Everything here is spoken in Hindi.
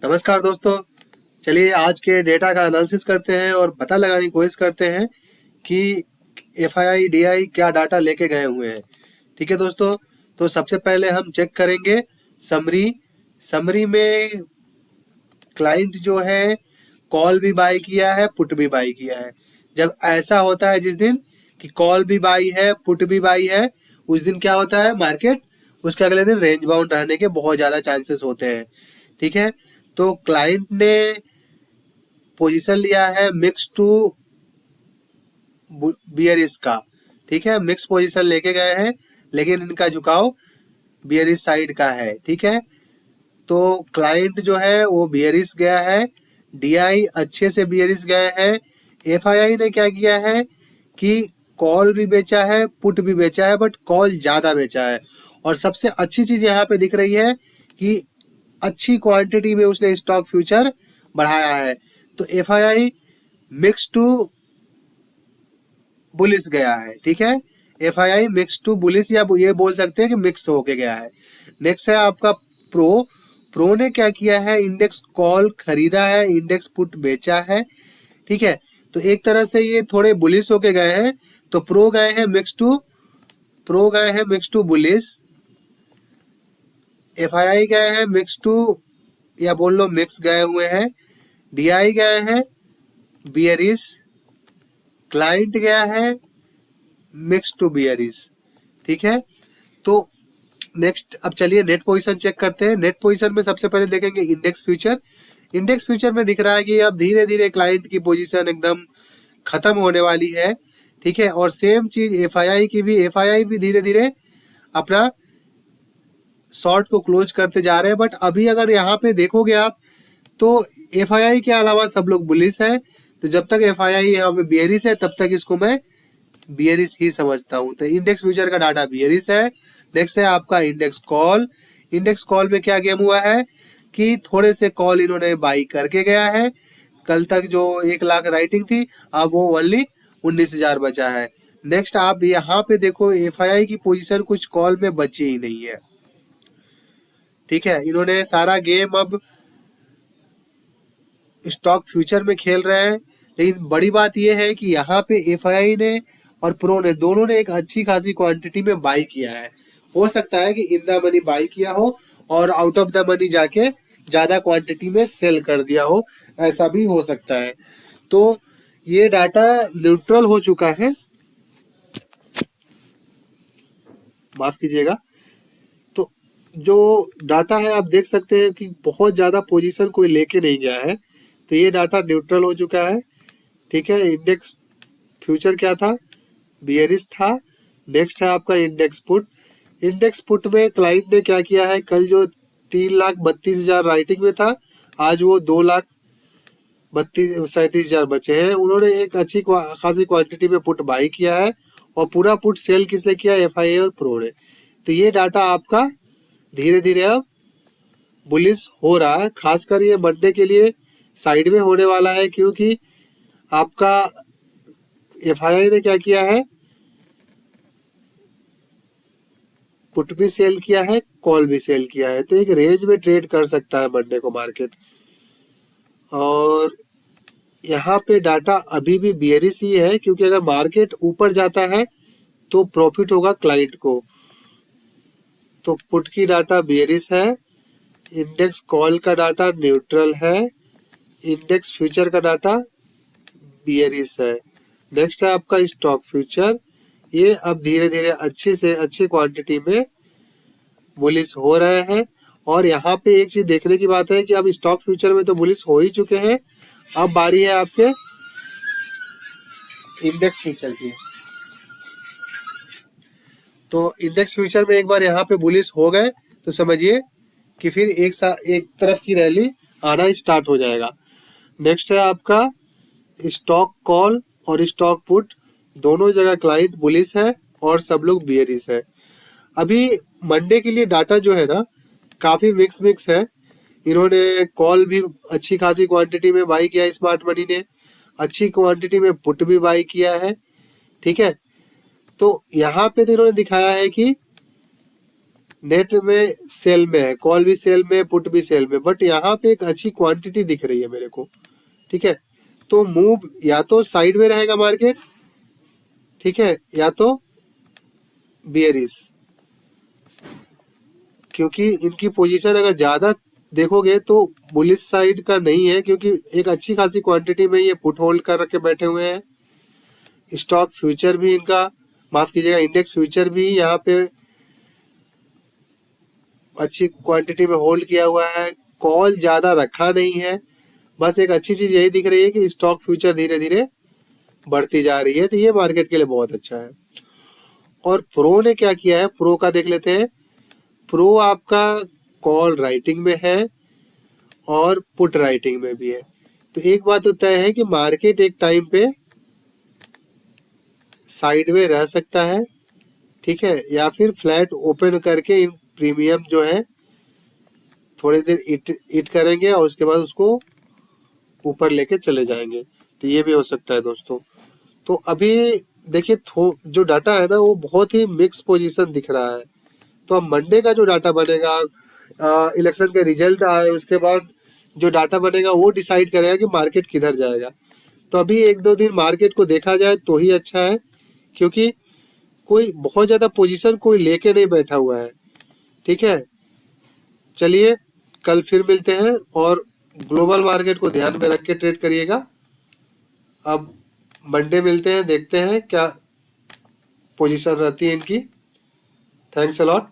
नमस्कार दोस्तों। चलिए आज के डेटा का एनालिसिस करते हैं और पता लगाने की कोशिश करते हैं कि एफआईआई डीआई क्या डाटा लेके गए हुए हैं। ठीक है दोस्तों, तो सबसे पहले हम चेक करेंगे समरी में क्लाइंट जो है कॉल भी बाई किया है, पुट भी बाई किया है। जब ऐसा होता है जिस दिन कि कॉल भी बाई है, पुट भी बाई है, उस दिन क्या होता है, मार्केट उसके अगले दिन रेंज बाउंड रहने के बहुत ज़्यादा चांसेस होते हैं। ठीक है, तो क्लाइंट ने पोजीशन लिया है मिक्स टू बियरिश का। ठीक है, मिक्स पोजीशन लेके गए हैं, लेकिन इनका झुकाव बियरिश साइड का है। ठीक है, तो क्लाइंट जो है वो बियरिश गया है, डीआई अच्छे से बियरिश गए हैं। एफआईआई ने क्या किया है कि कॉल भी बेचा है, पुट भी बेचा है, बट कॉल ज़्यादा बेचा है। और सबसे अच्छी चीज़ यहाँ पे दिख रही है कि अच्छी क्वांटिटी में उसने स्टॉक फ्यूचर बढ़ाया है। तो एफआईआई मिक्स टू बुलिश गया है। ठीक है, एफआईआई मिक्स टू बुलिश, या ये बोल सकते हैं कि मिक्स होके गया है। नेक्स्ट है आपका प्रो ने क्या किया है, इंडेक्स कॉल खरीदा है, इंडेक्स पुट बेचा है। ठीक है, तो एक तरह से ये थोड़े बुलिश होके गए हैं। तो प्रो गए हैं मिक्स टू बुलिश, एफआईआई गए हैं मिक्स टू, या बोल लो मिक्स गए हुए हैं, डीआई गए हैं बियरिश, क्लाइंट गया है मिक्स टू बियरिश। ठीक है, तो नेक्स्ट अब चलिए नेट पोजीशन चेक करते हैं। नेट पोजीशन में सबसे पहले देखेंगे इंडेक्स फ्यूचर। इंडेक्स फ्यूचर में दिख रहा है कि अब धीरे धीरे क्लाइंट की पोजीशन एकदम खत्म होने वाली है। ठीक है, और सेम चीज एफआईआई की भी, एफआईआई भी धीरे धीरे अपना शॉर्ट को क्लोज करते जा रहे हैं। बट अभी अगर यहाँ पे देखोगे आप, तो एफआईआई के अलावा सब लोग बुलिश है। तो जब तक एफआईआई यहाँ पे बियरिश है, तब तक इसको मैं बियरिश ही समझता हूँ। तो इंडेक्स फ्यूचर का डाटा बियरिश है। नेक्स्ट है आपका इंडेक्स कॉल। इंडेक्स कॉल में क्या गेम हुआ है कि थोड़े से कॉल इन्होंने बाई करके गया है। कल तक जो 1 लाख राइटिंग थी, अब वो ओनली 19,000 बचा है। नेक्स्ट आप यहाँ पे देखो, एफआईआई की पोजीशन कुछ कॉल में बची ही नहीं है। ठीक है, इन्होंने सारा गेम अब स्टॉक फ्यूचर में खेल रहे हैं। लेकिन बड़ी बात यह है कि यहाँ पे एफआईआई ने और प्रो ने दोनों ने एक अच्छी खासी क्वांटिटी में बाई किया है। हो सकता है कि इन द मनी बाई किया हो और आउट ऑफ द मनी जाके ज़्यादा क्वांटिटी में सेल कर दिया हो, ऐसा भी हो सकता है। तो ये डाटा न्यूट्रल हो चुका है, माफ़ कीजिएगा। तो जो डाटा है आप देख सकते हैं कि बहुत ज़्यादा पोजीशन कोई लेके नहीं गया है। तो ये डाटा न्यूट्रल हो चुका है। ठीक है, इंडेक्स फ्यूचर क्या था, बियरिश था। नेक्स्ट है आपका इंडेक्स पुट। इंडेक्स पुट में क्लाइंट ने क्या किया है, कल जो 3,32,000 राइटिंग में था, आज वो 2,37,000 बचे हैं। उन्होंने एक अच्छी खासी क्वांटिटी में पुट बाई किया है, और पूरा पुट सेल किसने किया, एफआईआई और प्रो ने। तो ये डाटा आपका धीरे धीरे अब बुलिश हो रहा है। खासकर ये मंडे के लिए साइड में होने वाला है, क्योंकि आपका एफआईआई ने क्या किया है, पुट भी सेल किया है, कॉल भी सेल किया है। तो एक रेंज में ट्रेड कर सकता है मंडे को मार्केट। और यहाँ पे डाटा अभी भी बियरिश ही है, क्योंकि अगर मार्केट ऊपर जाता है तो प्रॉफिट होगा क्लाइंट को। तो पुट की डाटा बियरिश है, इंडेक्स कॉल का डाटा न्यूट्रल है, इंडेक्स फ्यूचर का डाटा बियरिश है। नेक्स्ट है आपका स्टॉक फ्यूचर। ये अब धीरे धीरे अच्छी से अच्छी क्वांटिटी में बुलिश हो रहे हैं। और यहाँ पे एक चीज देखने की बात है कि अब स्टॉक फ्यूचर में तो बुलिश हो ही चुके हैं, अब बारी है आपके इंडेक्स फ्यूचर की। तो इंडेक्स फ्यूचर में एक बार यहाँ पे बुलिश हो गए तो समझिए कि फिर एक तरफ की रैली आना स्टार्ट हो जाएगा। नेक्स्ट है आपका स्टॉक कॉल और स्टॉक पुट, दोनों जगह क्लाइंट बुलिश है और सब लोग बियरिश है। अभी मंडे के लिए डाटा जो है ना, काफ़ी मिक्स है। इन्होंने कॉल भी अच्छी खासी क्वांटिटी में बाई किया है, स्मार्ट मनी ने अच्छी क्वांटिटी में पुट भी बाई किया है। ठीक है, तो यहाँ पे तो इन्होंने दिखाया है कि नेट में सेल में है, कॉल भी सेल में, पुट भी सेल में, बट यहाँ पे एक अच्छी क्वांटिटी दिख रही है मेरे को। ठीक है, तो मूव या तो साइड में रहेगा मार्केट, ठीक है, या तो बियरिश, क्योंकि इनकी पोजीशन अगर ज्यादा देखोगे तो बुलिश साइड का नहीं है, क्योंकि एक अच्छी खासी क्वांटिटी में ये पुट होल्ड कर रखे बैठे हुए हैं। स्टॉक फ्यूचर भी इनका, माफ कीजिएगा, इंडेक्स फ्यूचर भी यहाँ पे अच्छी क्वांटिटी में होल्ड किया हुआ है। कॉल ज्यादा रखा नहीं है, बस एक अच्छी चीज यही दिख रही है कि स्टॉक फ्यूचर धीरे धीरे बढ़ती जा रही है, तो ये मार्केट के लिए बहुत अच्छा है। और प्रो ने क्या किया है, प्रो का देख लेते हैं। प्रो आपका कॉल राइटिंग में है और पुट राइटिंग में भी है। तो एक बात तो तय है कि मार्केट एक टाइम पे साइड में रह सकता है, ठीक है, या फिर फ्लैट ओपन करके इन प्रीमियम जो है थोड़ी देर इट करेंगे और उसके बाद उसको ऊपर लेके चले जाएंगे, तो ये भी हो सकता है दोस्तों। तो अभी देखिए जो डाटा है ना वो बहुत ही मिक्स पोजीशन दिख रहा है। तो अब मंडे का जो डाटा बनेगा, इलेक्शन के रिजल्ट आए उसके बाद जो डाटा बनेगा वो डिसाइड करेगा कि मार्केट किधर जाएगा। तो अभी एक दो दिन मार्केट को देखा जाए तो ही अच्छा है, क्योंकि कोई बहुत ज्यादा पोजीशन कोई लेके नहीं बैठा हुआ है। ठीक है, चलिए कल फिर मिलते हैं, और ग्लोबल मार्केट को ध्यान में रख के ट्रेड करिएगा। अब मंडे मिलते हैं, देखते हैं क्या पोजीशन रहती है इनकी। Thanks a lot.